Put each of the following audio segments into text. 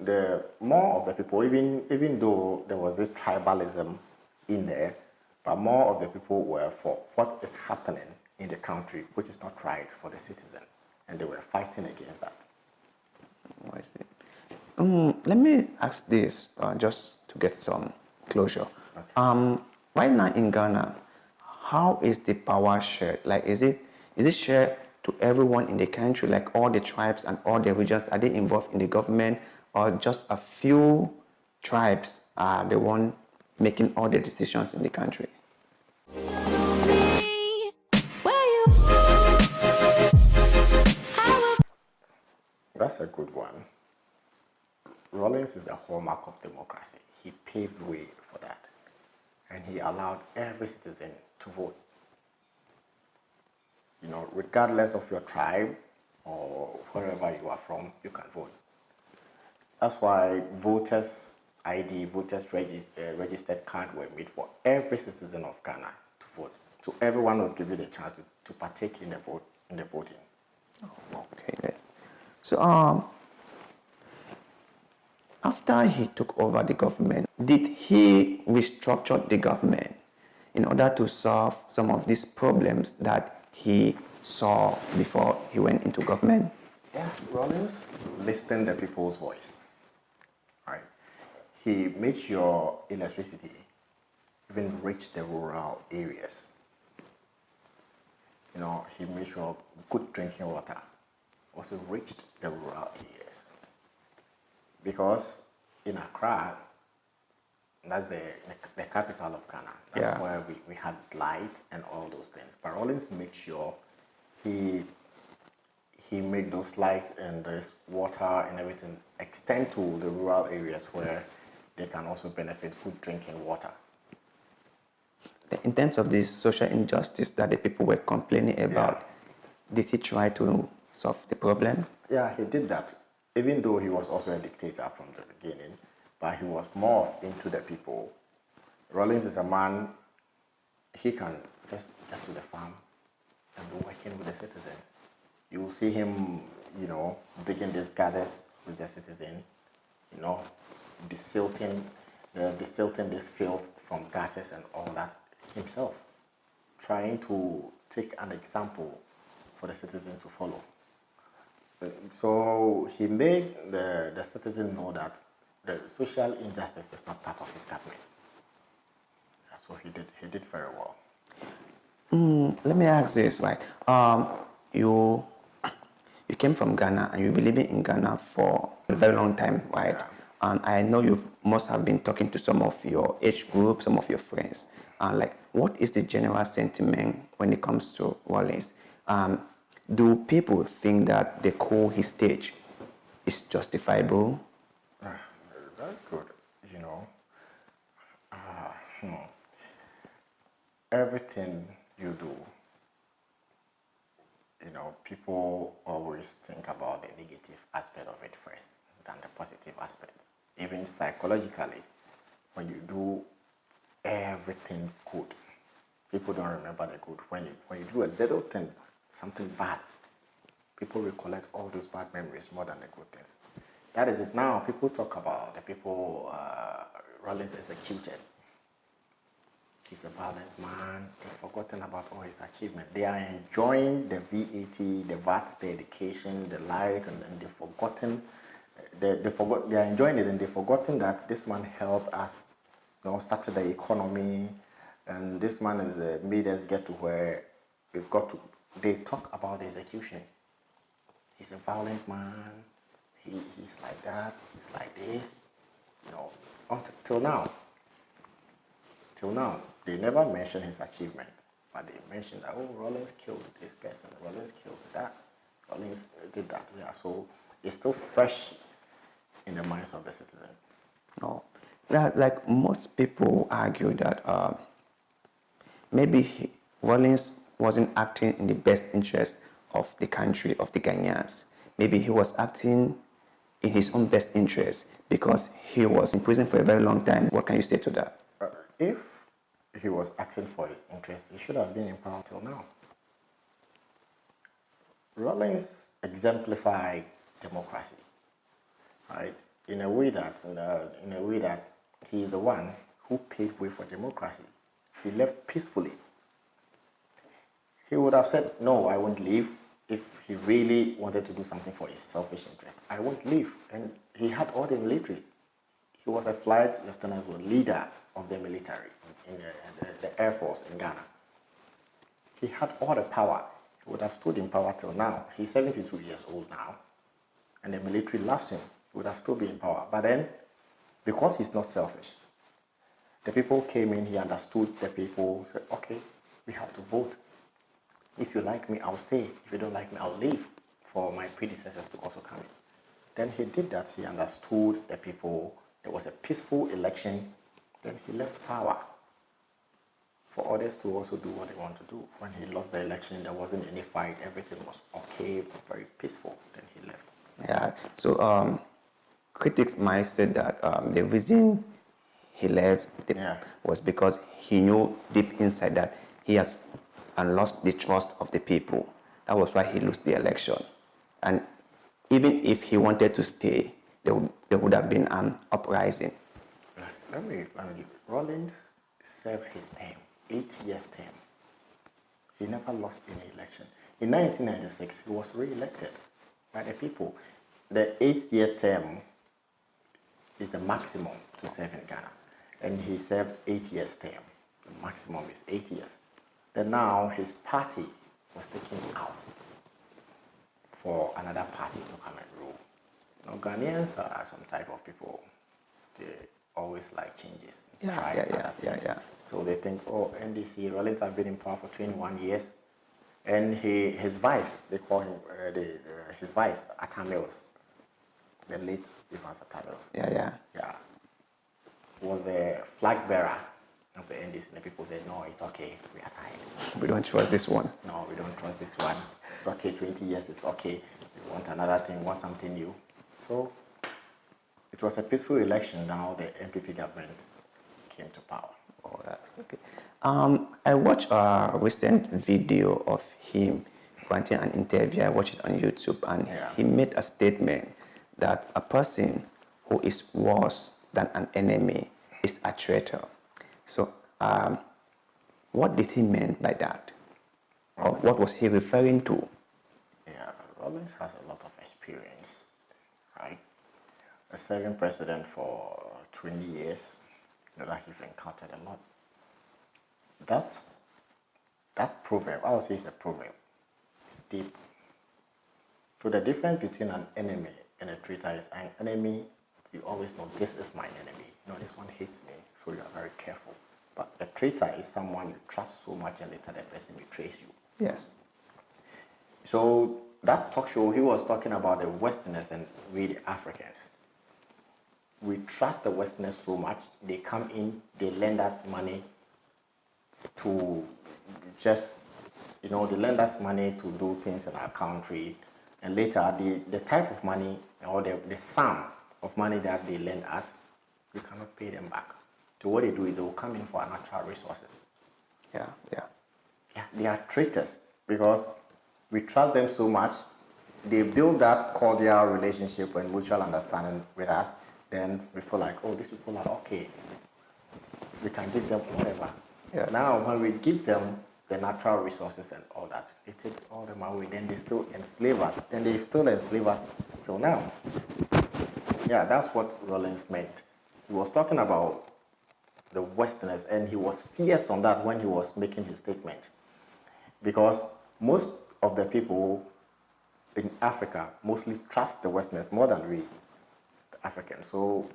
the more of the people, even though there was this tribalism in there, but more of the people were for what is happening in the country, which is not right for the citizen, and they were fighting against that. Oh, I see. Let me ask this just to get some closure. Okay. Right now in Ghana, how is the power shared? Like, is it shared to everyone in the country, like all the tribes and all the regions? Are they involved in the government, or just a few tribes are the one making all the decisions in the country? That's a good one. Rawlings is the hallmark of democracy. He paved the way for that. And he allowed every citizen to vote. You know, regardless of your tribe or wherever you are from, you can vote. That's why voters' ID, voters' registered card were made for every citizen of Ghana to vote. So everyone was given a chance to partake in the voting. Oh, okay, yes. So after he took over the government, did he restructure the government in order to solve some of these problems that he saw before he went into government? Yeah, Rawlings listened to the people's voice. Right. He made sure electricity even reached the rural areas. You know, he made sure good drinking water also reached the rural areas. Because in Accra, that's the capital of Ghana. That's where we had light and all those things. But Rawlings made sure he made those lights and this water and everything extend to the rural areas where they can also benefit good drinking water. In terms of the social injustice that the people were complaining about, did he try to solve the problem? Yeah, he did that. Even though he was also a dictator from the beginning, but he was more into the people. Rawlings is a man, he can just get to the farm and be working with the citizens. You will see him, you know, digging these gutters with the citizen, you know, desilting these fields from gutters and all that himself, trying to take an example for the citizen to follow. So he made the citizen know that the social injustice is not part of his government. So he did very well. Let me ask this, right? You came from Ghana and you've been living in Ghana for a very long time, right? Yeah. And I know you must have been talking to some of your age group, some of your friends. Like, what is the general sentiment when it comes to Rawlings? Do people think that the call he staged is justifiable? That's good, you know. Everything you do, you know, people always think about the negative aspect of it first than the positive aspect. Even psychologically, when you do everything good, people don't remember the good. When you do a little thing, something bad, people recollect all those bad memories more than the good things. That is it. Now people talk about the people Rawlings executed. He's a violent man. They've forgotten about all his achievements. They are enjoying the VAT, the VAT, the education, the light, and then they've forgotten. They are enjoying it, and they've forgotten that this man helped us, you know, started the economy, and this man has made us get to where we've got to. They talk about the execution. He's a violent man. He's like that. He's like this. You know, until now. Till now, they never mention his achievement, but they mentioned that, oh, Rawlings killed this person, Rawlings killed that, Rawlings did that. Yeah, so it's still fresh in the minds of the citizen. No, like most people argue that maybe Rawlings wasn't acting in the best interest of the country, of the Ghanaians. Maybe he was acting in his own best interest because he was in prison for a very long time. What can you say to that? If he was acting for his interest, he should have been in power till now. Rawlings exemplified democracy, right? in a way that he is the one who paved way for democracy. He left peacefully. He would have said, no, I won't leave, if he really wanted to do something for his selfish interest. I won't leave. And he had all the militaries. He was a flight lieutenant, or leader of the military in the Air Force in Ghana. He had all the power. He would have stood in power till now. He's 72 years old now, and the military loves him. He would have still been in power. But then, because he's not selfish, the people came in, he understood the people, said, okay, we have to vote. If you like me, I'll stay. If you don't like me, I'll leave, for my predecessors to also come in. Then he did that. He understood the people. There was a peaceful election. Then he left power for others to also do what they want to do. When he lost the election, there wasn't any fight. Everything was okay, very peaceful. Then he left. Yeah. So critics might say that the reason he left was because he knew deep inside that he has lost the trust of the people. That was why he lost the election. And even if he wanted to stay, there would have been an uprising. Let me Rawlings served his term, 8 years term. He never lost any election. In 1996, he was re-elected by the people. The 8th-year term is the maximum to serve in Ghana. And he served 8 years term. The maximum is 8 years. Then now his party was taken out for another party to come and rule. Now Ghanaians are some type of people. They always like changes. Yeah. So they think, oh, NDC, Rawlings have been in power for 21 years. And his vice, they call him, his vice, Atta Mills, the late Evans Atta Mills. Yeah. Was the flag bearer of the NDC. And the people said, no, it's okay, we are tired. We don't trust this one. No, we don't trust this one. It's okay, 20 years, it's okay. We want another thing, want something new. So it was a peaceful election. Now the MPP government came to power. Oh, that's okay. I watched a recent video of him granting an interview. I watched it on YouTube, and he made a statement that a person who is worse than an enemy is a traitor. So, what did he mean by that? Or what was he referring to? Yeah, Rawlings has a lot of experience, right? A serving president for 20 years, that he's encountered a lot. That proverb, I would say it's a proverb. It's deep. So the difference between an enemy and a traitor is an enemy, you always know this is my enemy. No, this one hates me, so you are very careful. But a traitor is someone you trust so much and later that person betrays you. Yes. So that talk show, he was talking about the Westerners and we the Africans. We trust the Westerners so much, they come in, they lend us money to just, they lend us money to do things in our country. And later, the type of money or the sum of money that they lend us, we cannot pay them back. So what they do is they will come in for our natural resources. Yeah, they are traitors because we trust them so much. They build that cordial relationship and mutual understanding with us. Then we feel like, oh, these people are okay. We can give them whatever. Yes. Now, when we give them the natural resources and all that, they take all them away. Then they still enslave us. And they still enslave us till now. Yeah, that's what Rawlings meant. He was talking about the Westerners, and he was fierce on that when he was making his statement. Because most of the people in Africa mostly trust the Westerners more than we, the Africans. So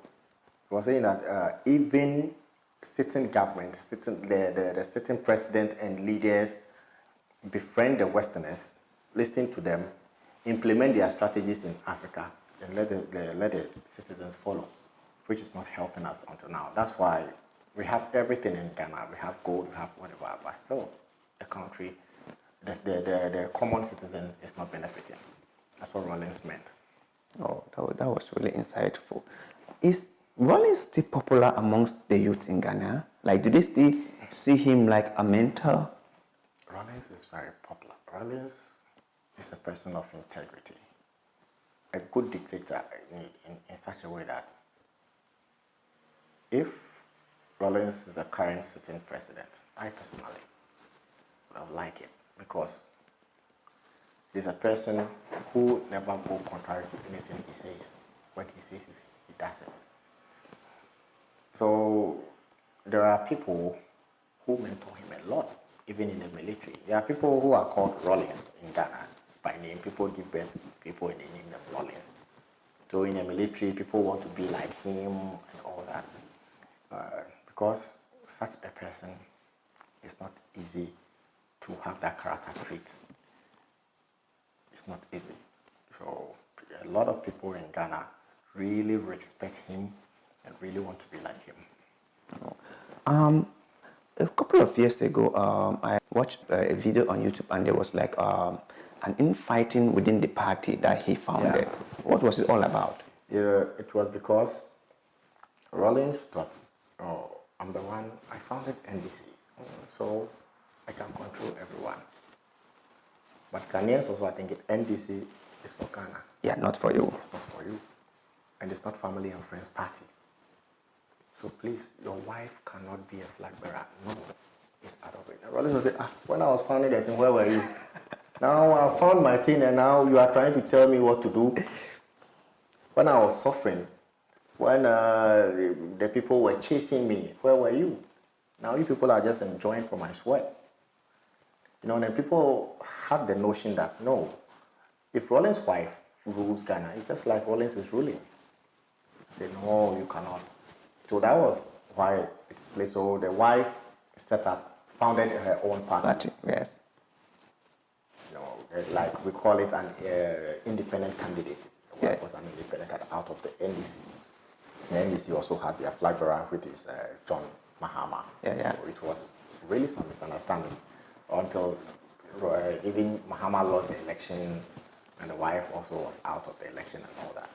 he was saying that even sitting governments, the sitting president and leaders befriend the Westerners, listen to them, implement their strategies in Africa, and let the citizens follow, which is not helping us until now. That's why we have everything in Ghana. We have gold, we have whatever, but still the country, the common citizen is not benefiting. That's what Rawlings meant. Oh, that was really insightful. Is Rawlings still popular amongst the youth in Ghana? Like, do they still see him like a mentor? Rawlings is very popular. Rawlings is a person of integrity. a good dictator in such a way that if Rawlings is the current sitting president, I personally would have liked it because he's a person who never go contrary to anything he says. When he says it, he does it. So there are people who mentor him a lot, even in the military. There are people who are called Rawlings in Ghana by name. People give birth to people and they name them Rawlings. So in the military, people want to be like him and all that. Because such a person is not easy to have that character trait. It's not easy. So a lot of people in Ghana really respect him and really want to be like him. A couple of years ago, I watched a video on YouTube, and there was like an infighting within the party that he founded. Yeah. What was it all about? It was because Rawlings thought, oh, I'm the one, I founded NDC, so I can control everyone. But Ghanaians also, I think NDC is for Ghana. Yeah, not for you. It's not for you. And it's not family and friends party. So please, your wife cannot be a flag bearer. No, it's out of it. Rawlings will say, when I was founding that thing, where were you? Now I found my thing and now you are trying to tell me what to do. When I was suffering, when the people were chasing me, where were you? Now you people are just enjoying from my sweat. You know, then people had the notion that, no, if Rawlings' wife rules Ghana, it's just like Rawlings is ruling. They say, no, you cannot. So that was why it's placed. So the wife founded her own party. Yes. You know, like we call it an independent candidate. The wife was an independent out of the NDC. The NDC also had their flag bearer, which is John Mahama. Yeah. So it was really some misunderstanding until even Mahama lost the election and the wife also was out of the election and all that.